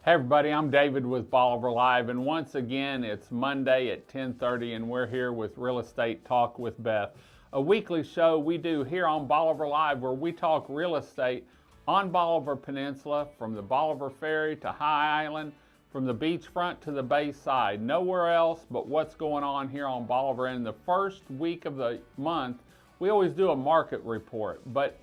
Hey everybody, I'm David with Bolivar Live, and once again it's Monday at 10:30 and we're here with Real Estate Talk with Beth, a weekly show we do here on Bolivar Live where we talk real estate on Bolivar Peninsula, from the Bolivar Ferry to High Island, from the beachfront to the bayside, nowhere else but what's going on here on Bolivar. In the first week of the month, we always do a market report, but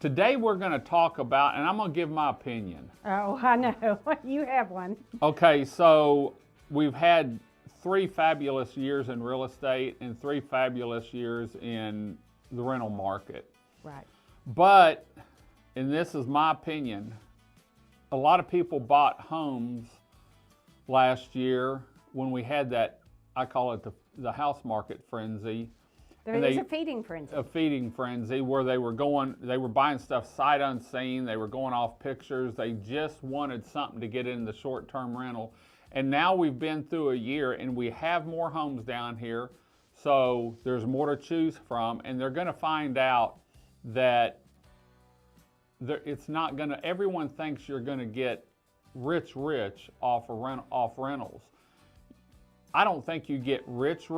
today we're going to talk about, and I'm going to give my opinion. Oh, I know. You have one. Okay, so we've had 3 fabulous years in real estate and 3 fabulous years in the rental market. Right. But, and this is my opinion, a lot of people bought homes last year when we had that, I call it the house market frenzy. There was a feeding frenzy. A feeding frenzy where they were buying stuff sight unseen, they were going off pictures, they just wanted something to get in the short-term rental. And now we've been through a year and we have more homes down here, so there's more to choose from, and they're gonna find out that it's not gonna, everyone thinks you're gonna get rich off rentals. I don't think you get rich,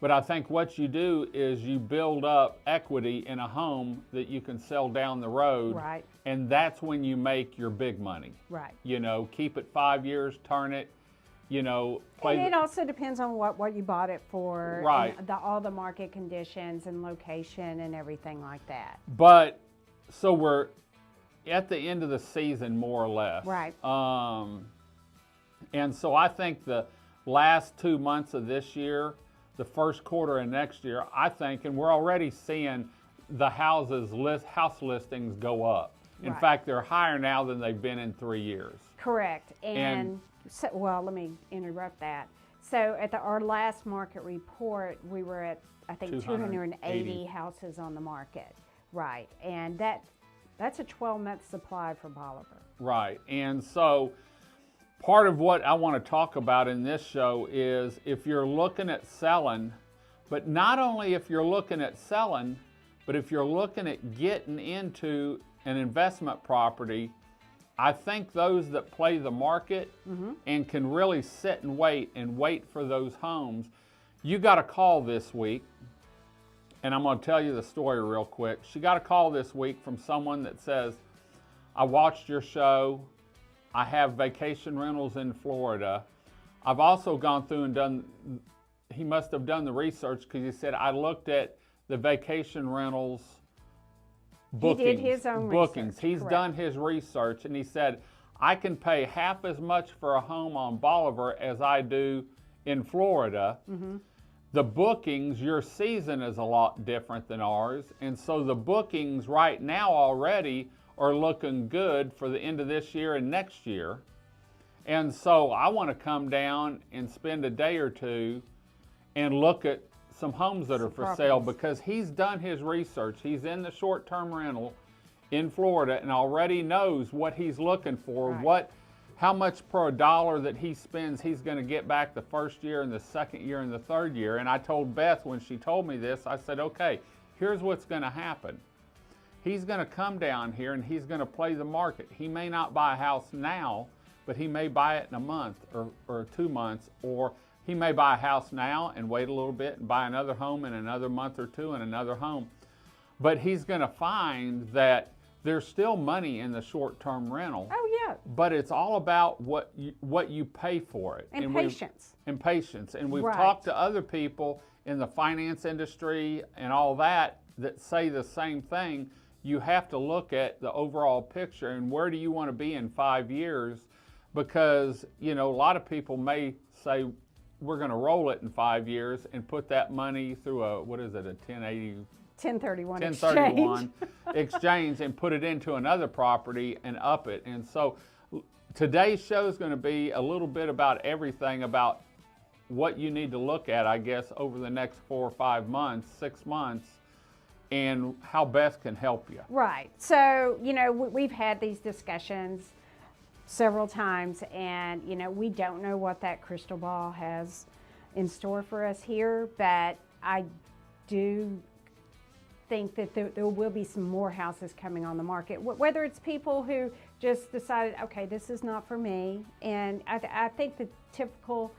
but I think what you do is you build up equity in a home that you can sell down the road. Right. And that's when you make your big money. Right. You know, keep it 5 years, turn it, you know. And it also depends on what you bought it for. Right. And all the market conditions and location and everything like that. But, so we're at the end of the season, more or less. Right. And so I think the last 2 months of this year, the first quarter of next year, I think, and we're already seeing the house listings go up. In Right. fact, they're higher now than they've been in 3 years. Correct. And so, well, let me interrupt that. So at our last market report, we were at, I think, 280 houses on the market. Right. And that's a 12-month supply for Bolivar. Right. And so part of what I want to talk about in this show is if you're looking at selling, but not only if you're looking at selling, but if you're looking at getting into an investment property, I think those that play the market and can really sit and wait for those homes, you got a call this week, and I'm going to tell you the story real quick. She got a call this week from someone that says, I watched your show. I have vacation rentals in Florida. I've also gone through and he must have done the research, because he said, I looked at the vacation rentals bookings. He did his own bookings. research. He's Correct. done his research, and he said, I can pay half as much for a home on Bolivar as I do in Florida. The bookings, your season is a lot different than ours, and so the bookings right now already are looking good for the end of this year and next year. And so I want to come down and spend a day or two and look at some homes that are for sale, because he's done his research. He's in the short-term rental in Florida and already knows what he's looking for, Right. how much per dollar that he spends he's going to get back the first year and the second year and the third year. And I told Beth when she told me this, I said, okay, here's what's going to happen. He's going to come down here and he's going to play the market. He may not buy a house now, but he may buy it in a month or 2 months, or he may buy a house now and wait a little bit and buy another home in another month or two and another home. But he's going to find that there's still money in the short-term rental. Oh, yeah. But it's all about what you pay for it. And patience. And patience. And we've Right. talked to other people in the finance industry and all that say the same thing. You have to look at the overall picture and where do you want to be in 5 years, because, you know, a lot of people may say we're going to roll it in 5 years and put that money through a 1031 exchange and put it into another property and up it. And so today's show is going to be a little bit about everything about what you need to look at, I guess, over the next 4 or 5 months, 6 months, and how Beth can help you. Right. So, you know, we've had these discussions several times, and, you know, we don't know what that crystal ball has in store for us here, but I do think that there will be some more houses coming on the market, whether it's people who just decided, okay, this is not for me. And I think the typical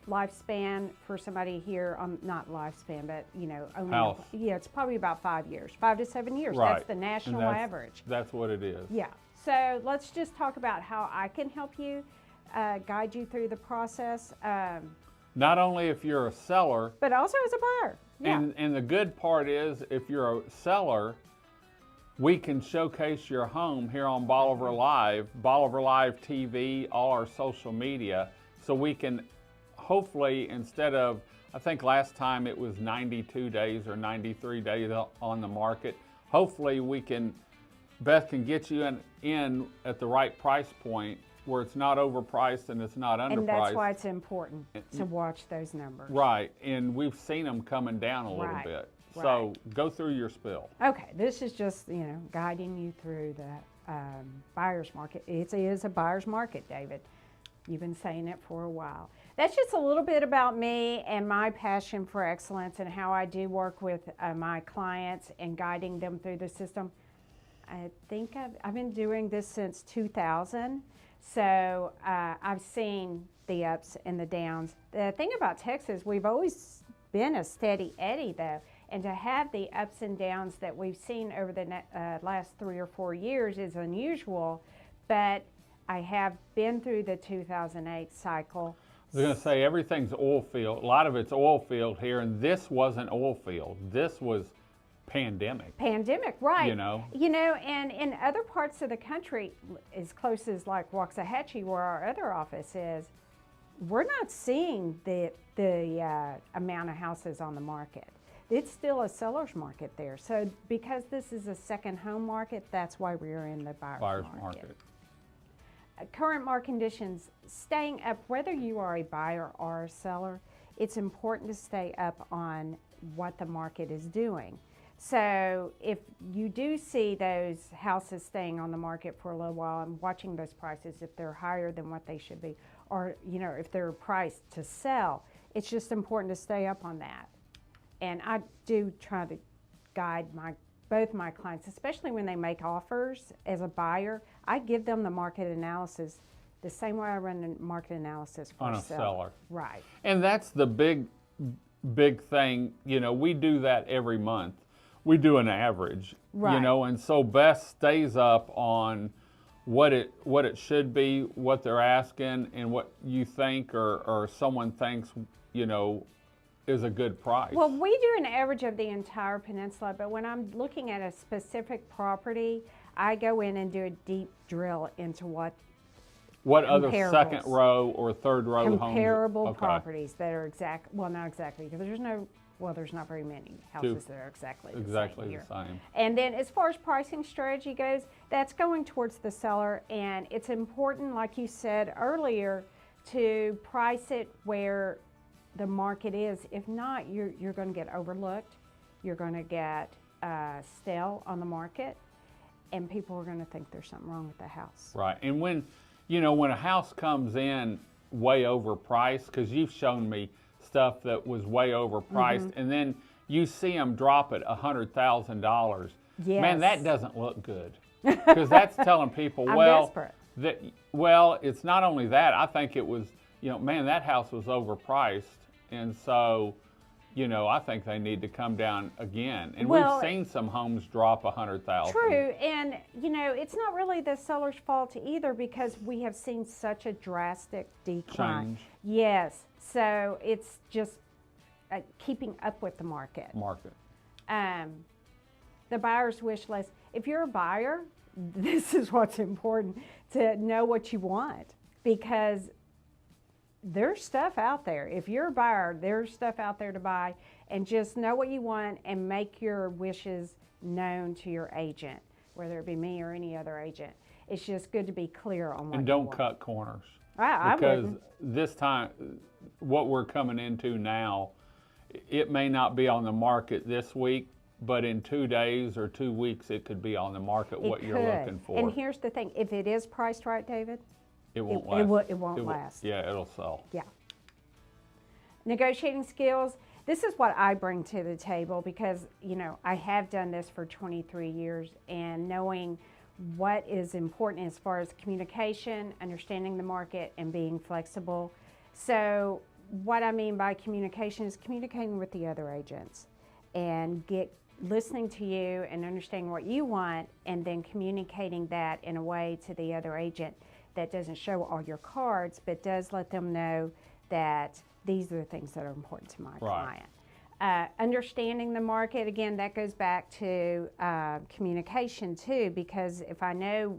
lifespan for somebody here, not lifespan, but yeah, it's probably about 5 years, 5 to 7 years. Right. That's the national average. That's what it is. Yeah. So let's just talk about how I can help you, guide you through the process. Not only if you're a seller, but also as a buyer. Yeah. And the good part is, if you're a seller, we can showcase your home here on Bolivar Live TV, all our social media, so we can hopefully, instead of, I think last time it was 92 days or 93 days on the market, hopefully Beth can get you in at the right price point where it's not overpriced and it's not underpriced. And that's why it's important to watch those numbers. Right, and we've seen them coming down a little bit. So go through your spill. Okay, this is just, guiding you through the buyer's market. It is a buyer's market, David. You've been saying it for a while. That's just a little bit about me and my passion for excellence and how I do work with my clients and guiding them through the system. I think I've been doing this since 2000, so I've seen the ups and the downs. The thing about Texas, we've always been a steady Eddie, though, and to have the ups and downs that we've seen over the last 3 or 4 years is unusual, but I have been through the 2008 cycle. I was going to say, everything's oil field. A lot of it's oil field here, and this wasn't oil field. This was pandemic. Pandemic, right. And in other parts of the country, as close as like Waxahachie, where our other office is, we're not seeing the amount of houses on the market. It's still a seller's market there. So because this is a second home market, that's why we're in the buyer's market. Current market conditions, staying up, whether you are a buyer or a seller, it's important to stay up on what the market is doing. So if you do see those houses staying on the market for a little while and watching those prices, if they're higher than what they should be, or if they're priced to sell, it's just important to stay up on that. And I do try to guide both my clients, especially when they make offers as a buyer. I give them the market analysis the same way I run the market analysis for a seller. Right. And that's the big thing. We do that every month. We do an average, right. And so Beth stays up on what it should be, what they're asking, and what you think or someone thinks, is a good price. Well, we do an average of the entire peninsula, but when I'm looking at a specific property, I go in and do a deep drill into what other second row or third row comparable properties that are not exactly, because there's not very many houses that are exactly the same. And then as far as pricing strategy goes, that's going towards the seller, and it's important, like you said earlier, to price it where the market is. If not, you're going to get overlooked, you're going to get stale on the market, and people are going to think there's something wrong with the house. Right, and when a house comes in way overpriced, because you've shown me stuff that was way overpriced, and then you see them drop it $100,000. Yes. Man, that doesn't look good, because that's telling people, it's not only that. I think it was, man, that house was overpriced, and so, I think they need to come down again. And we've seen some homes drop $100,000. True, and it's not really the seller's fault either, because we have seen such a drastic decline. Change. Yes, so it's just keeping up with the market. The buyer's wish list. If you're a buyer, this is what's important, to know what you want, because there's stuff out there. If you're a buyer, there's stuff out there to buy, and just know what you want and make your wishes known to your agent, whether it be me or any other agent. It's just good to be clear on what you want. And don't cut corners. Because this time, what we're coming into now, it may not be on the market this week, but in 2 days or 2 weeks, it could be on the market what you're looking for. And here's the thing, if it is priced right, David, it won't last. It won't last. Yeah, it'll sell. Yeah. Negotiating skills. this is what I bring to the table because, you know, I have done this for 23 years, and knowing what is important as far as communication, understanding the market, and being flexible. So what I mean by communication is communicating with the other agents and listening to you and understanding what you want, and then communicating that in a way to the other agent that doesn't show all your cards, but does let them know that these are the things that are important to my client. Understanding the market, again, that goes back to communication too, because if I know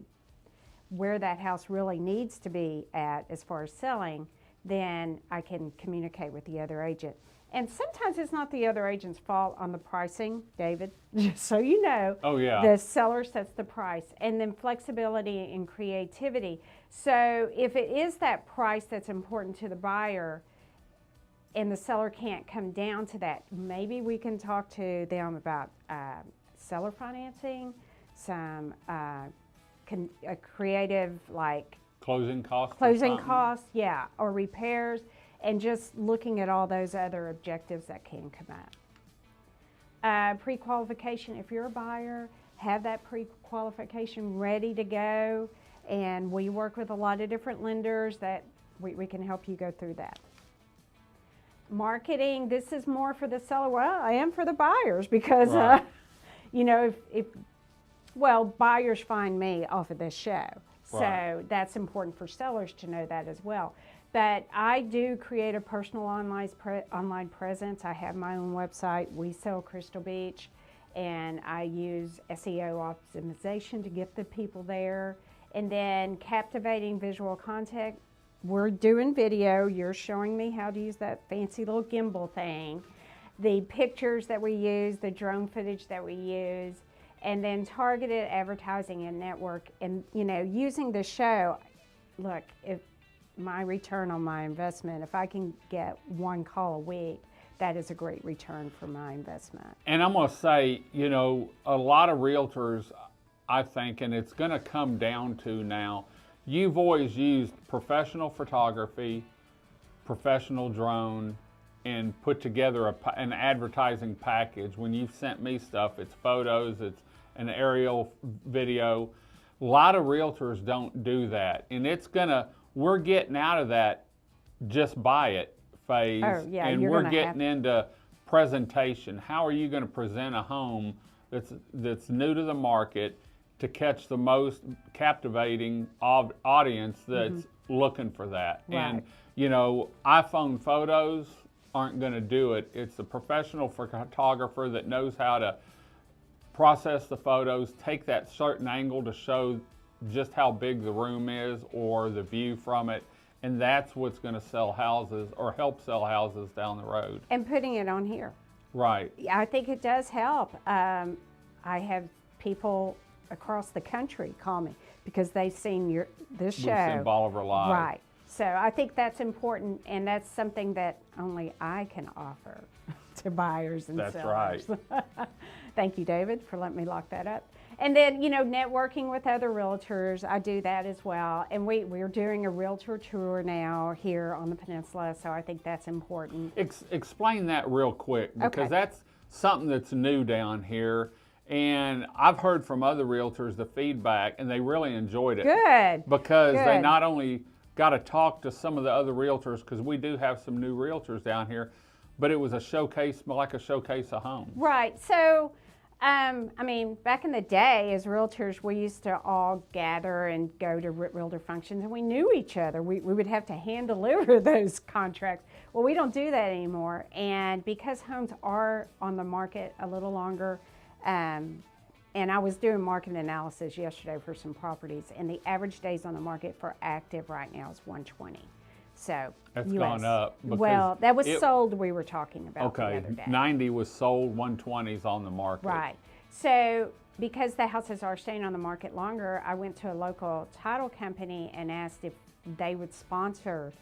where that house really needs to be at as far as selling, then I can communicate with the other agent. And sometimes it's not the other agent's fault on the pricing, David, just so you know. Oh, yeah. The seller sets the price. And then flexibility and creativity. So if it is that price that's important to the buyer and the seller can't come down to that, maybe we can talk to them about seller financing, some creative, like closing costs. Yeah, or repairs. And just looking at all those other objectives that can come up. Pre-qualification, if you're a buyer, have that pre-qualification ready to go. And we work with a lot of different lenders that we can help you go through that. Marketing, this is more for the seller. Well, I am for the buyers because, right. You know, well, buyers find me off of this show. So Right. that's important for sellers to know that as well. But I do create a personal online presence. I have my own website, We Sell Crystal Beach, and I use SEO optimization to get the people there. And then captivating visual content. We're doing video. You're showing me how to use that fancy little gimbal thing. The pictures that we use, the drone footage that we use, and then targeted advertising and network. And, you know, using the show, look, if my return on my investment, if I can get one call a week, that is a great return for my investment. And I'm going to say, you know, a lot of realtors, I think, and it's going to come down to now, you've always used professional photography, professional drone, and put together an advertising package. When you've sent me stuff, it's photos, it's an aerial video. A lot of realtors don't do that. And we're getting out of that just buy it phase. Oh, yeah, and we're getting into presentation. How are you going to present a home that's new to the market to catch the most captivating audience that's looking for that? Right. And, you know, iPhone photos aren't going to do it. It's a professional photographer that knows how to process the photos, take that certain angle to show just how big the room is or the view from it, and that's what's going to sell houses or help sell houses down the road. And putting it on here. Right. I think it does help. I have people across the country call me because they've seen this show. We've seen Bolivar live. Right. So I think that's important, and that's something that only I can offer to buyers and sellers. That's right. Thank you, David, for letting me lock that up. And then, you know, networking with other realtors, I do that as well. And we're doing a realtor tour now here on the Peninsula, so I think that's important. Explain that real quick, because Okay. that's something that's new down here. And I've heard from other realtors the feedback, and they really enjoyed it. Good. Because they Good. not only got to talk to some of the other realtors, because we do have some new realtors down here, but it was a showcase, like a showcase of homes. Right. So, I mean, back in the day, as realtors, we used to all gather and go to realtor functions, and we knew each other. We would have to hand deliver those contracts. Well, we don't do that anymore. And because homes are on the market a little longer, and I was doing market analysis yesterday for some properties, and the average days on the market for active right now is 120. So That's US. gone up. Well, that was sold, we were talking about the Okay, other day. 90 was sold, 120's on the market. Right. So because the houses are staying on the market longer, I went to a local title company and asked if they would sponsor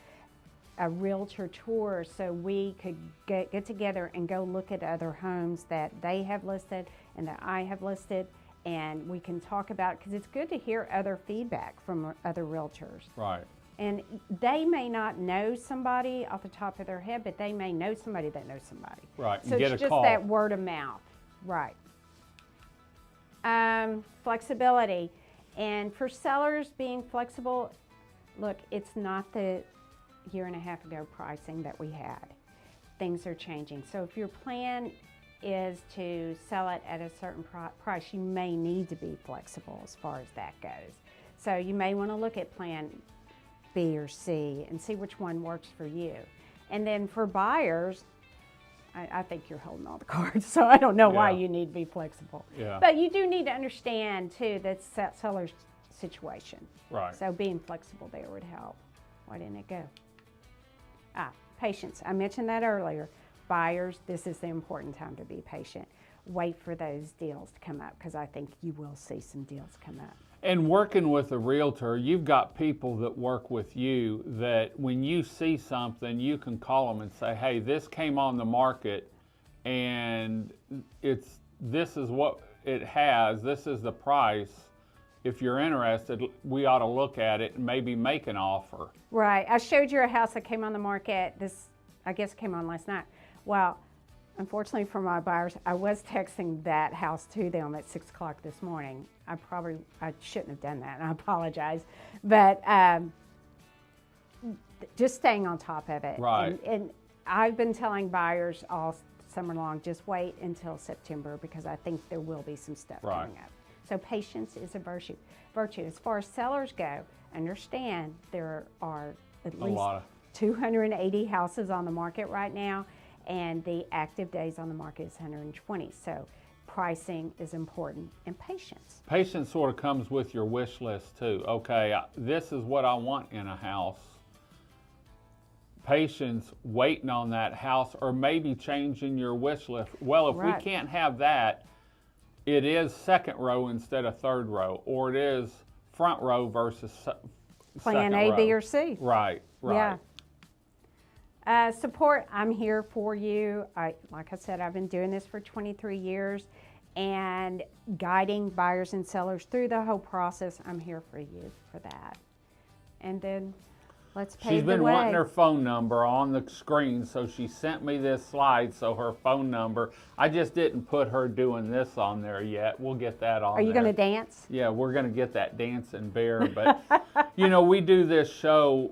a realtor tour so we could get together and go look at other homes that they have listed and that I have listed, and we can talk about, because it's good to hear other feedback from other realtors. Right. And they may not know somebody off the top of their head, but they may know somebody that knows somebody. Right. So it's just that word of mouth. Right. Flexibility. And for sellers being flexible, look, it's not the year and a half ago pricing that we had. Things are changing. So if your plan is to sell it at a certain price, you may need to be flexible as far as that goes. So you may want to look at plan B or C and see which one works for you. And then for buyers, I think you're holding all the cards, so I don't know why you need to be flexible. Yeah. But you do need to understand too the seller's situation. Right. So being flexible there would help. Why didn't it go? Patience. I mentioned that earlier. Buyers, this is the important time to be patient. Wait for those deals to come up, because I think you will see some deals come up. And working with a realtor, you've got people that work with you that when you see something, you can call them and say, hey, this came on the market and this is what it has, this is the price. If you're interested, we ought to look at it and maybe make an offer. Right. I showed you a house that came on the market. This, I guess, came on last night. Well, unfortunately for my buyers, I was texting that house to them at 6 o'clock this morning. I shouldn't have done that, and I apologize. But just staying on top of it. Right. And I've been telling buyers all summer long, just wait until September, because I think there will be some stuff coming up. So patience is a virtue. As far as sellers go, understand there are at least 280 houses on the market right now, and the active days on the market is 120. So pricing is important, and patience. Patience sort of comes with your wish list too. Okay, this is what I want in a house. Patience, waiting on that house, or maybe changing your wish list. Well, if we can't have that, it is second row instead of third row, or it is front row versus Plan second A, row. B, or C. Right. Yeah. Support, I'm here for you. Like I said, I've been doing this for 23 years and guiding buyers and sellers through the whole process. I'm here for you for that. And then let's pave the way. She's been wanting her phone number on the screen, so she sent me this slide, so her phone number. I just didn't put her doing this on there yet. We'll get that on there. Are you going to dance? Yeah, we're going to get that dancing bear. But, you know, we do this show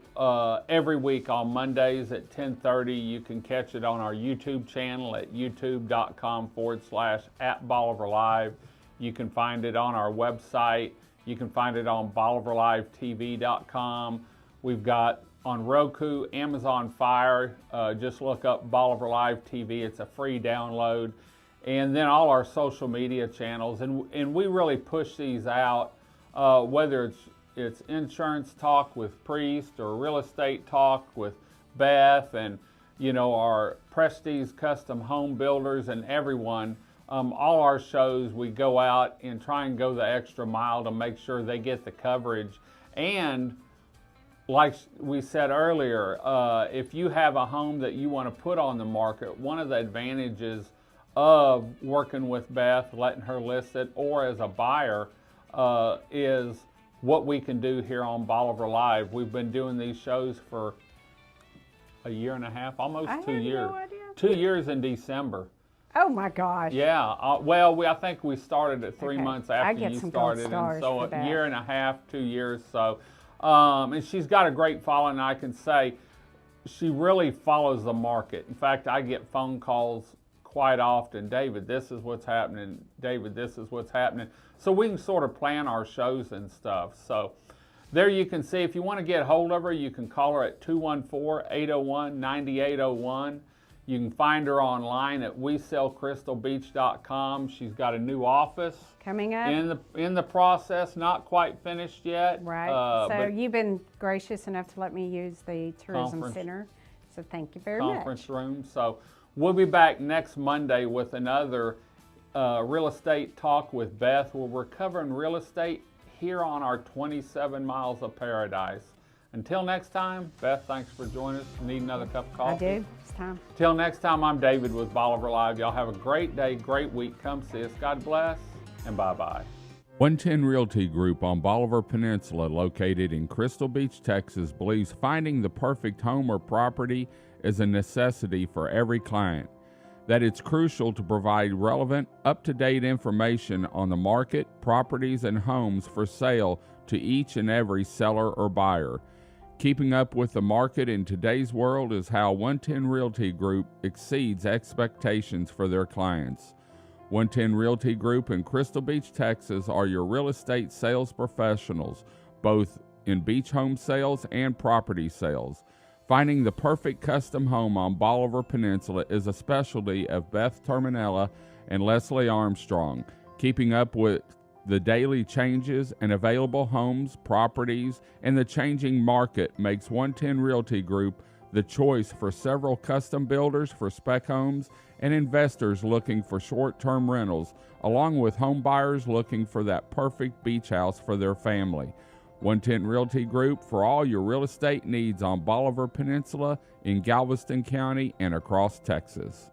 every week on Mondays at 10:30. You can catch it on our YouTube channel at youtube.com/@BolivarLive. You can find it on our website. You can find it on BolivarLiveTV.com. We've got on Roku, Amazon Fire, just look up Bolivar Live TV. It's a free download. And then all our social media channels. And we really push these out, whether it's insurance talk with Priest or real estate talk with Beth, and, you know, our Prestige Custom Home Builders and everyone. All our shows, we go out and try and go the extra mile to make sure they get the coverage. And like we said earlier, if you have a home that you want to put on the market, one of the advantages of working with Beth, letting her list it, or as a buyer, is what we can do here on Bolivar Live. We've been doing these shows for a year and a half, almost 2 years. No idea. 2 years in December. Oh my gosh. Yeah, well, I think we started at 3 months after you started, and so a year and a half, 2 years. So, and she's got a great following. I can say she really follows the market. In fact, I get phone calls quite often. David, this is what's happening. David, this is what's happening. So we can sort of plan our shows and stuff. So there you can see. If you want to get hold of her, you can call her at 214-801-9801. You can find her online at WeSellCrystalBeach.com. She's got a new office coming up in the process, not quite finished yet. Right. So you've been gracious enough to let me use the tourism center. So thank you very much. Conference room. So we'll be back next Monday with another real estate talk with Beth, where we're covering real estate here on our 27 miles of paradise. Until next time, Beth, thanks for joining us. Need another cup of coffee? I do. It's time. Till next time, I'm David with Bolivar Live. Y'all have a great day, great week. Come see us. God bless, and bye-bye. 110 Realty Group on Bolivar Peninsula, located in Crystal Beach, Texas, believes finding the perfect home or property is a necessity for every client, that it's crucial to provide relevant, up-to-date information on the market, properties, and homes for sale to each and every seller or buyer. Keeping up with the market in today's world is how 110 Realty Group exceeds expectations for their clients. 110 Realty Group in Crystal Beach, Texas are your real estate sales professionals, both in beach home sales and property sales. Finding the perfect custom home on Bolivar Peninsula is a specialty of Beth and Leslie Armstrong. Keeping up with the daily changes and available homes, properties, and the changing market makes 110 Realty Group the choice for several custom builders for spec homes and investors looking for short-term rentals, along with home buyers looking for that perfect beach house for their family. 110 Realty Group for all your real estate needs on Bolivar Peninsula, in Galveston County, and across Texas.